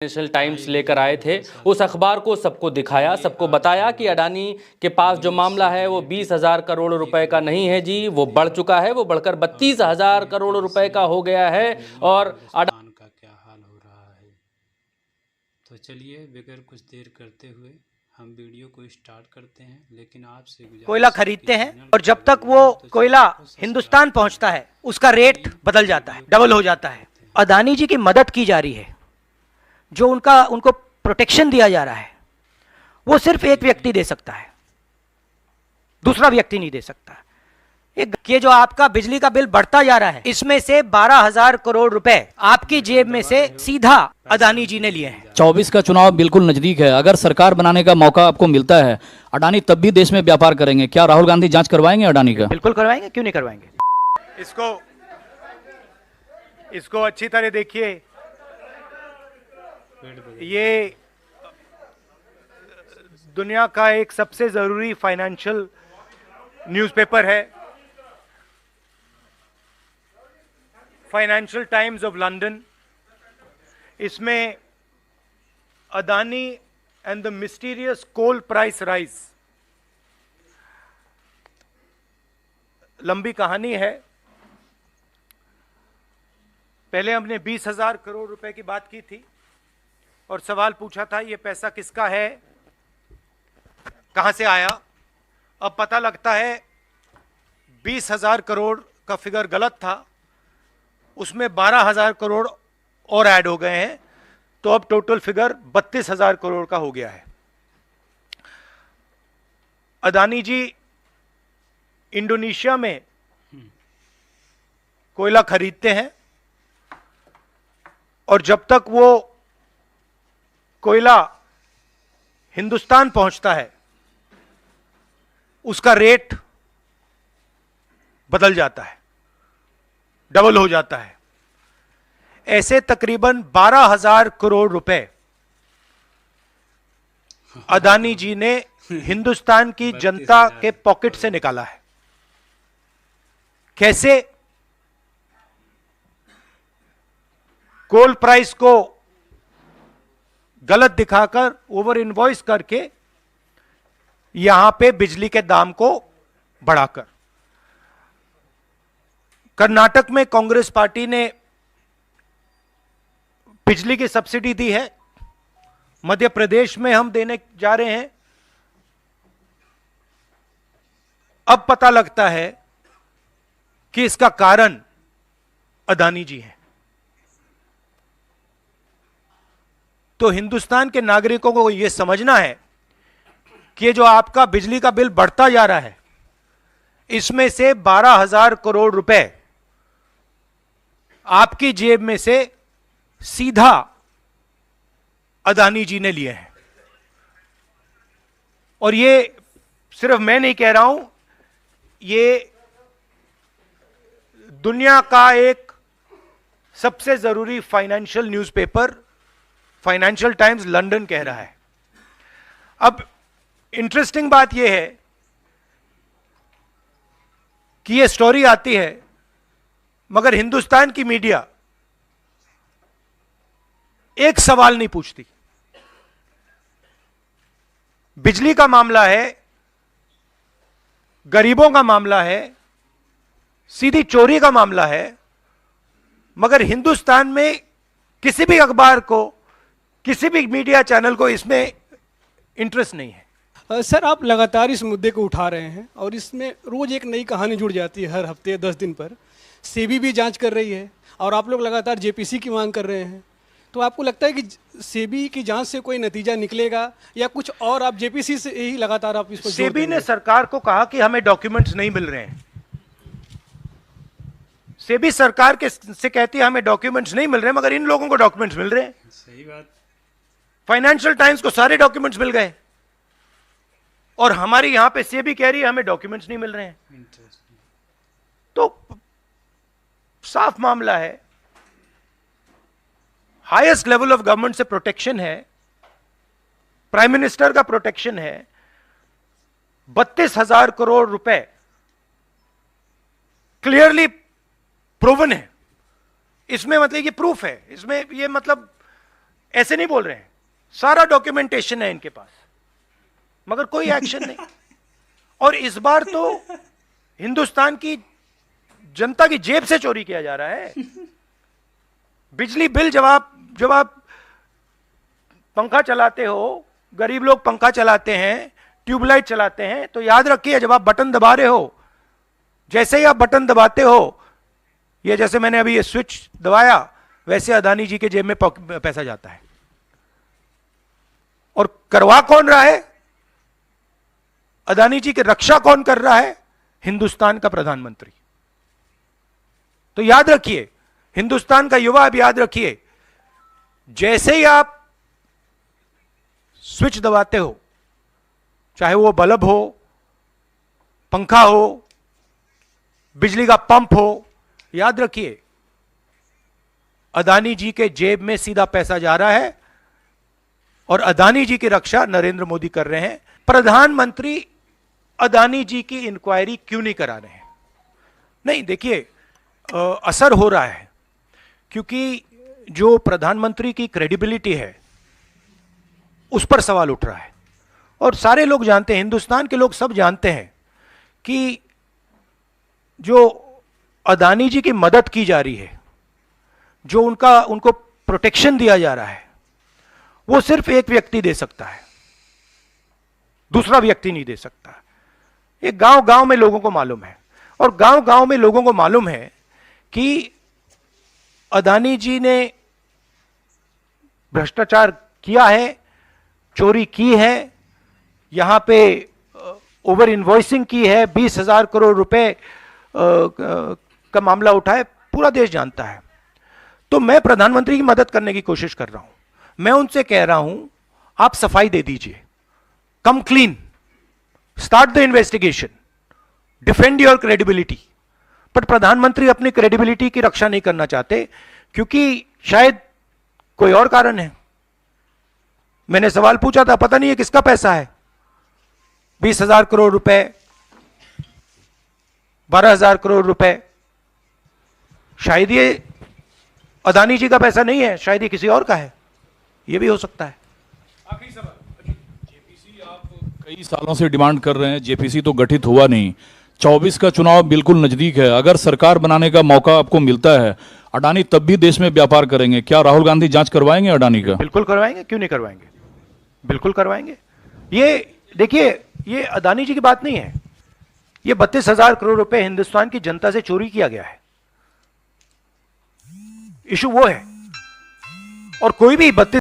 National times लेकर आए थे। उस अखबार को सबको दिखाया, सबको बताया कि अडानी के पास जो मामला है वो 20,000 करोड़ रुपए का नहीं है जी, वो बढ़ चुका है, वो बढ़कर 32,000 करोड़ रुपए का हो गया है। और हिंदुस्तान का क्या हाल हो रहा है। तो चलिए बगैर कुछ देर करते हुए हम वीडियो को स्टार्ट करते हैं, लेकिन आपसे कोयला खरीदते हैं और जब तक वो कोयला हिंदुस्तान पहुंचता है उसका रेट बदल जाता है, डबल हो जाता है। अडानी जी की मदद की जा रही है, जो उनको प्रोटेक्शन दिया जा रहा है वो सिर्फ एक व्यक्ति दे सकता है, दूसरा व्यक्ति नहीं दे सकता। ये जो आपका बिजली का बिल बढ़ता जा रहा है, इसमें से 12,000 करोड़ रुपए आपकी जेब में से सीधा अडानी जी ने लिए हैं। 24 का चुनाव बिल्कुल नजदीक है। अगर सरकार बनाने का मौका आपको मिलता है, अडानी तब भी देश में व्यापार करेंगे। क्या राहुल गांधी जांच करवाएंगे अडानी का? बिल्कुल करवाएंगे, क्यों नहीं करवाएंगे। इसको अच्छी तरह देखिए। ये दुनिया का एक सबसे जरूरी फाइनेंशियल न्यूज़पेपर है, फाइनेंशियल टाइम्स ऑफ लंदन। इसमें Adani and the mysterious coal price rise, लंबी कहानी है। पहले हमने 20,000 करोड़ रुपए की बात की थी और सवाल पूछा था ये पैसा किसका है, कहां से आया। अब पता लगता है 20,000 करोड़ का फिगर गलत था, उसमें 12,000 करोड़ और ऐड हो गए हैं, तो अब टोटल फिगर 32,000 करोड़ का हो गया है। अडानी जी इंडोनेशिया में कोयला खरीदते हैं और जब तक वो कोयला हिंदुस्तान पहुंचता है उसका रेट बदल जाता है, डबल हो जाता है। ऐसे तकरीबन 12,000 करोड़ रुपए अडानी जी ने हिंदुस्तान की जनता के पॉकेट से निकाला है। कैसे? कोल प्राइस को गलत दिखाकर, ओवर इनवॉइस करके, यहां पे बिजली के दाम को बढ़ाकर। कर्नाटक में कांग्रेस पार्टी ने बिजली की सब्सिडी दी है, मध्य प्रदेश में हम देने जा रहे हैं। अब पता लगता है कि इसका कारण अडानी जी हैं। तो हिंदुस्तान के नागरिकों को यह समझना है कि ये जो आपका बिजली का बिल बढ़ता जा रहा है, इसमें से 12,000 करोड़ रुपए आपकी जेब में से सीधा अडानी जी ने लिए हैं। और ये सिर्फ मैं नहीं कह रहा हूं, ये दुनिया का एक सबसे जरूरी financial newspaper financial times London कह रहा है। अब इंटरेस्टिंग बात यह है कि यह स्टोरी आती है, मगर हिंदुस्तान की मीडिया एक सवाल नहीं पूछती। बिजली का मामला है, गरीबों का मामला है, सीधी चोरी का मामला है, मगर हिंदुस्तान में किसी भी अखबार को, किसी भी मीडिया चैनल को इसमें इंटरेस्ट नहीं है। सर, आप लगातार इस मुद्दे को उठा रहे हैं और इसमें रोज एक नई कहानी जुड़ जाती है। हर हफ्ते 10 दिन पर सेबी भी जांच कर रही है और आप लोग लगातार जेपीसी की मांग कर रहे हैं। तो आपको लगता है कि सेबी की जांच से कोई नतीजा निकलेगा या कुछ और आप जेपीसी से ही लगातार आप इसको? सेबी ने सरकार को कहा कि हमें डॉक्यूमेंट्स नहीं मिल रहे हैं। सेबी सरकार के से कहती है हमें डॉक्यूमेंट्स नहीं मिल रहे, मगर इन लोगों को डॉक्यूमेंट्स मिल रहे हैं। सही बात। फाइनेंशियल टाइम्स को सारे डॉक्यूमेंट्स मिल गए और हमारी यहां पे सेबी कह रही है हमें डॉक्यूमेंट्स नहीं मिल रहे हैं। तो साफ मामला है, हाईएस्ट लेवल ऑफ गवर्नमेंट से प्रोटेक्शन है, प्राइम मिनिस्टर का प्रोटेक्शन है। 32,000 करोड़ रुपए क्लियरली प्रूवन है। इसमें मतलब ये प्रूफ है, इसमें ये मतलब ऐसे नहीं बोल रहे हैं, सारा डॉक्यूमेंटेशन है इनके पास, मगर कोई एक्शन नहीं। और इस बार तो हिंदुस्तान की जनता की जेब से चोरी किया जा रहा है। बिजली बिल जब आप पंखा चलाते हो, गरीब लोग पंखा चलाते हैं, ट्यूबलाइट चलाते हैं, तो याद रखिए जब आप बटन दबा रहे हो, जैसे ही आप बटन दबाते हो, ये जैसे मैंने अभी ये स्विच दबाया, वैसे अदानी जी के जेब में पैसा जाता है। और करवा कौन रहा है? अदानी जी की रक्षा कौन कर रहा है? हिंदुस्तान का प्रधानमंत्री। तो याद रखिए, हिंदुस्तान का युवा, अब याद रखिए, जैसे ही आप स्विच दबाते हो, चाहे वो बल्ब हो, पंखा हो, बिजली का पंप हो, याद रखिए अदानी जी के जेब में सीधा पैसा जा रहा है और अदानी जी की रक्षा नरेंद्र मोदी कर रहे हैं। प्रधानमंत्री अदानी जी की इंक्वायरी क्यों नहीं करा रहे हैं? नहीं, देखिए असर हो रहा है, क्योंकि जो प्रधानमंत्री की क्रेडिबिलिटी है उस पर सवाल उठ रहा है। और सारे लोग जानते हैं, हिंदुस्तान के लोग सब जानते हैं कि जो अदानी जी की मदद की जा रही है, जो उनको प्रोटेक्शन दिया जा रहा है, वो सिर्फ एक व्यक्ति दे सकता है, दूसरा व्यक्ति नहीं दे सकता। ये गांव गांव में लोगों को मालूम है, और गांव गांव में लोगों को मालूम है कि अदानी जी ने भ्रष्टाचार किया है, चोरी की है, यहां पे ओवर इनवॉइसिंग की है, 20,000 करोड़ रुपए का मामला उठा है, पूरा देश जानता है। तो मैं प्रधानमंत्री की मदद करने की कोशिश कर रहा हूं। मैं उनसे कह रहा हूं, आप सफाई दे दीजिए, कम clean, start the investigation, defend your credibility. पर प्रधानमंत्री अपनी क्रेडिबिलिटी की रक्षा नहीं करना चाहते, क्योंकि शायद कोई और कारण है। मैंने सवाल पूछा था, पता नहीं है किसका पैसा है, 20,000 करोड़ रुपए, 12,000 करोड़ रुपए, शायद ये अदानी जी का पैसा नहीं है, शायद ये किसी और का है, ये भी हो सकता है। आखिरी सवाल, जेपीसी आप कई सालों से डिमांड कर रहे हैं, जेपीसी तो गठित हुआ नहीं, 24 का चुनाव बिल्कुल नजदीक है, अगर सरकार बनाने का मौका आपको मिलता है, अडानी तब भी देश में व्यापार करेंगे, क्या राहुल गांधी जांच करवाएंगे अडानी का? बिल्कुल करवाएंगे, क्यों नहीं करवाएंगे, बिल्कुल करवाएंगे। ये देखिए, ये अदानी जी की बात नहीं है, ये 32,000 करोड़ रुपए हिंदुस्तान की जनता से चोरी किया गया है। इशू वो है, और कोई भी 32